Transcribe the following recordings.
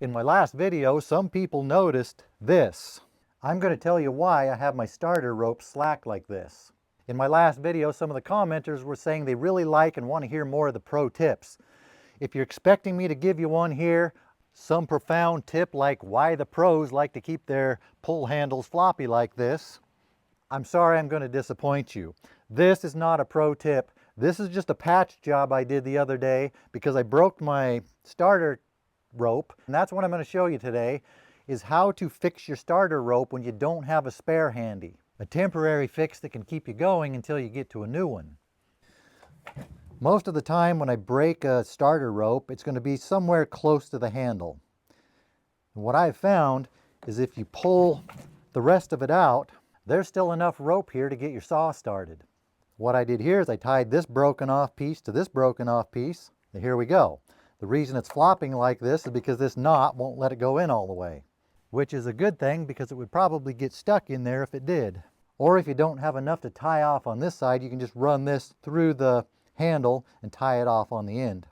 In my last video, some people noticed this. I'm going to tell you why I have my starter rope slack like this. In my last video, some of the commenters were saying they really like and want to hear more of the pro tips. If you're expecting me to give you one here, some profound tip like why the pros like to keep their pull handles floppy like this, I'm sorry, I'm going to disappoint you. This is not a pro tip. This is just a patch job I did the other day because I broke my starter rope. And that's what I'm going to show you today, is how to fix your starter rope when you don't have a spare handy. A temporary fix that can keep you going until you get to a new one. Most of the time when I break a starter rope, it's going to be somewhere close to the handle. And what I've found is if you pull the rest of it out, there's still enough rope here to get your saw started. What I did here is I tied this broken off piece to this broken off piece, and here we go. The reason it's flopping like this is because this knot won't let it go in all the way, which is a good thing because it would probably get stuck in there if it did. Or if you don't have enough to tie off on this side, you can just run this through the handle and tie it off on the end.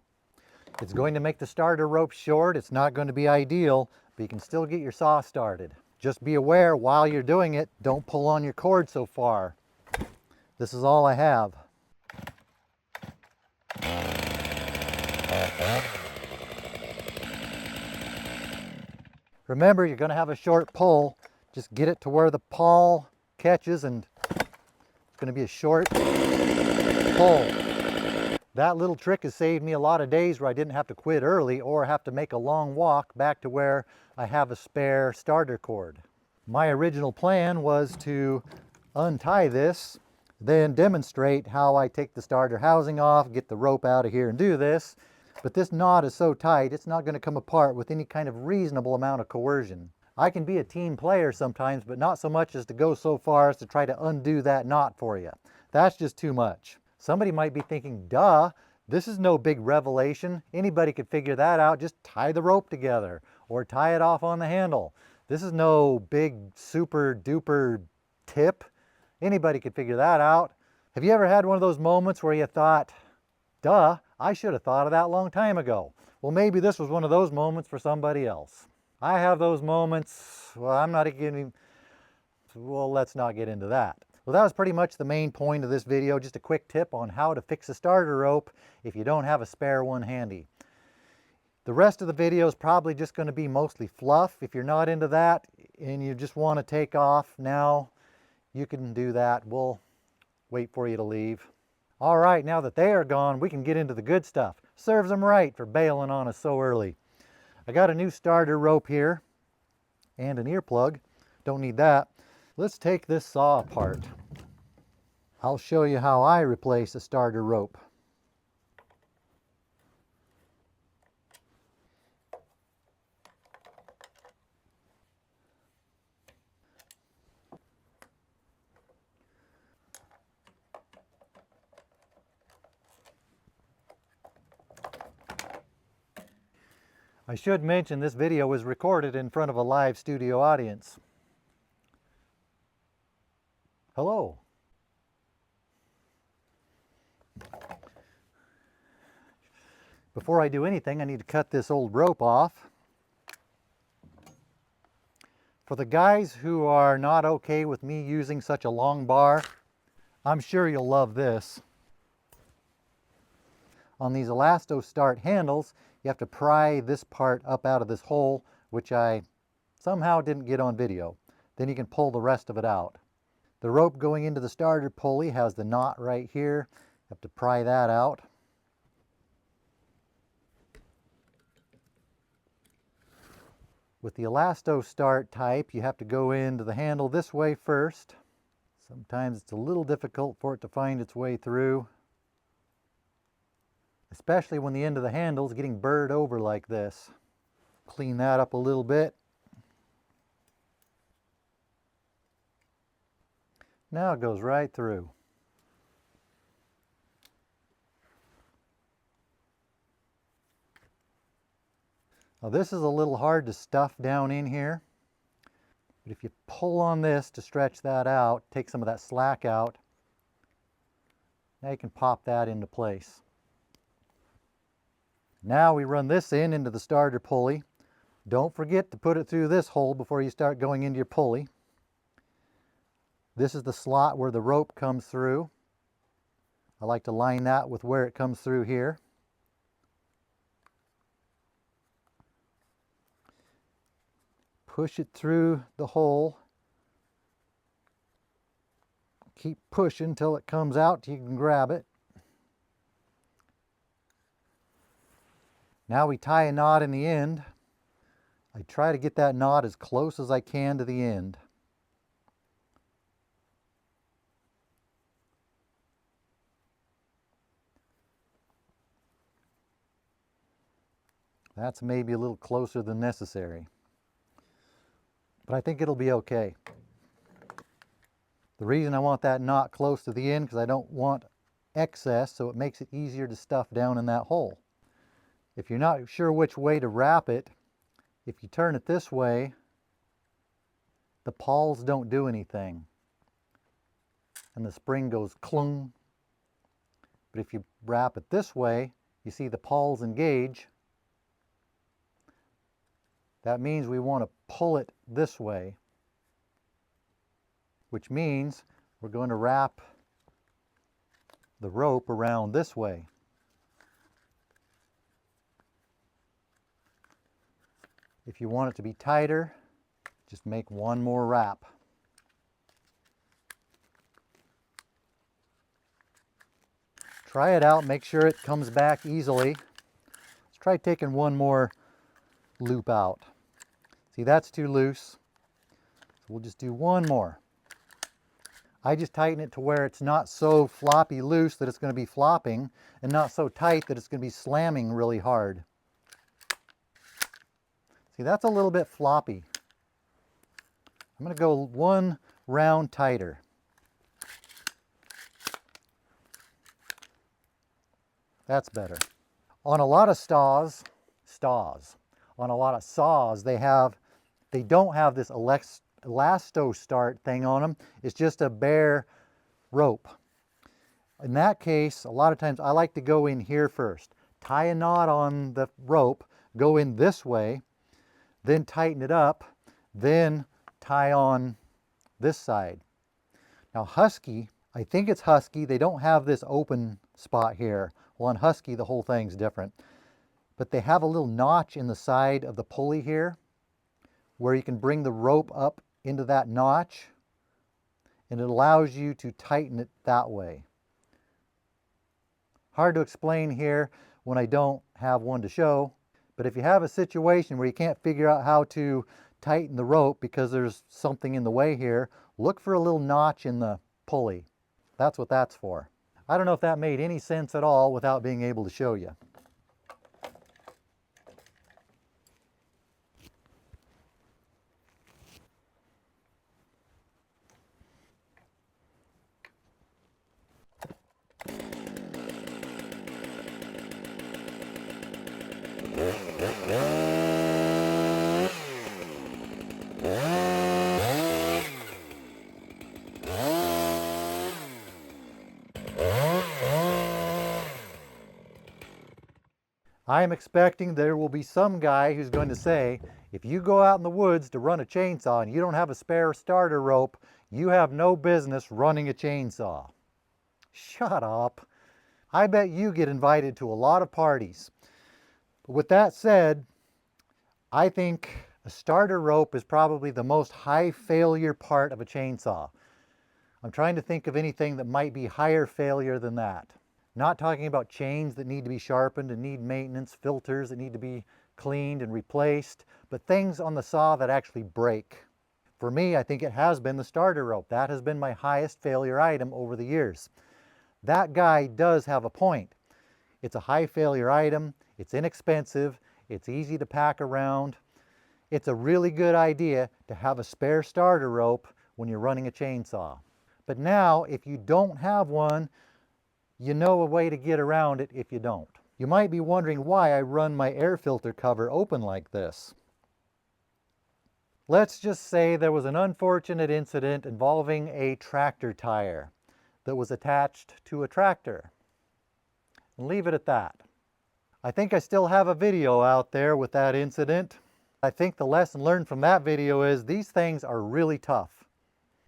It's going to make the starter rope short. It's not going to be ideal, but you can still get your saw started. Just be aware while you're doing it, don't pull on your cord so far. This is all I have. Remember, you're going to have a short pull. Just get it to where the pawl catches, and it's going to be a short pull. That little trick has saved me a lot of days where I didn't have to quit early or have to make a long walk back to where I have a spare starter cord. My original plan was to untie this, then demonstrate how I take the starter housing off, get the rope out of here and do this. But this knot is so tight, it's not going to come apart with any kind of reasonable amount of coercion. I can be a team player sometimes, but not so much as to go so far as to try to undo that knot for you. That's just too much. Somebody might be thinking, duh, this is no big revelation. Anybody could figure that out. Just tie the rope together or tie it off on the handle. This is no big super duper tip. Anybody could figure that out. Have you ever had one of those moments where you thought, duh, I should have thought of that a long time ago? Well, maybe this was one of those moments for somebody else. I have those moments. Well, let's not get into that. Well, that was pretty much the main point of this video, just a quick tip on how to fix a starter rope if you don't have a spare one handy. The rest of the video is probably just going to be mostly fluff. If you're not into that and you just want to take off now, you can do that. We'll wait for you to leave. All right, now that they are gone, we can get into the good stuff. Serves them right for bailing on us so early. I got a new starter rope here and an earplug. Don't need that. Let's take this saw apart. I'll show you how I replace a starter rope. I should mention this video was recorded in front of a live studio audience. Hello. Before I do anything, I need to cut this old rope off. For the guys who are not okay with me using such a long bar, I'm sure you'll love this. On these Elastostart handles, you have to pry this part up out of this hole, which I somehow didn't get on video. Then you can pull the rest of it out. The rope going into the starter pulley has the knot right here. You have to pry that out. With the Elastostart type, you have to go into the handle this way first. Sometimes it's a little difficult for it to find its way through, especially when the end of the handle is getting burred over like this. Clean that up a little bit. Now it goes right through. Now this is a little hard to stuff down in here, but if you pull on this to stretch that out, take some of that slack out, now you can pop that into place. Now we run this into the starter pulley. Don't forget to put it through this hole before you start going into your pulley. This is the slot where the rope comes through. I like to line that with where it comes through here. Push it through the hole. Keep pushing until it comes out till you can grab it. Now we tie a knot in the end. I try to get that knot as close as I can to the end. That's maybe a little closer than necessary, but I think it'll be okay. The reason I want that knot close to the end because I don't want excess, so it makes it easier to stuff down in that hole. If you're not sure which way to wrap it, if you turn it this way, the pawls don't do anything and the spring goes clung. But if you wrap it this way, you see the pawls engage. That means we want to pull it this way, which means we're going to wrap the rope around this way. If you want it to be tighter, just make one more wrap. Try it out, make sure it comes back easily. Let's try taking one more loop out. See, that's too loose. So we'll just do one more. I just tighten it to where it's not so floppy loose that it's going to be flopping and not so tight that it's going to be slamming really hard. See, that's a little bit floppy. I'm going to go one round tighter. That's better. On a lot of saws, they don't have this Elastostart thing on them. It's just a bare rope. In that case, a lot of times I like to go in here first, tie a knot on the rope, go in this way, then tighten it up, then tie on this side. Now Husky, I think it's Husky, they don't have this open spot here. Well, on Husky, the whole thing's different. But they have a little notch in the side of the pulley here where you can bring the rope up into that notch, and it allows you to tighten it that way. Hard to explain here when I don't have one to show, but if you have a situation where you can't figure out how to tighten the rope because there's something in the way here, look for a little notch in the pulley. That's what that's for. I don't know if that made any sense at all without being able to show you. I am expecting there will be some guy who's going to say, if you go out in the woods to run a chainsaw and you don't have a spare starter rope, you have no business running a chainsaw. Shut up. I bet you get invited to a lot of parties. But with that said, I think a starter rope is probably the most high failure part of a chainsaw. I'm trying to think of anything that might be higher failure than that. Not talking about chains that need to be sharpened and need maintenance, filters that need to be cleaned and replaced, but things on the saw that actually break. For me, I think it has been the starter rope. That has been my highest failure item over the years. That guy does have a point. It's a high failure item, it's inexpensive, it's easy to pack around. It's a really good idea to have a spare starter rope when you're running a chainsaw. But now, if you don't have one, you know a way to get around it if you don't. You might be wondering why I run my air filter cover open like this. Let's just say there was an unfortunate incident involving a tractor tire that was attached to a tractor. And leave it at that. I think I still have a video out there with that incident. I think the lesson learned from that video is these things are really tough.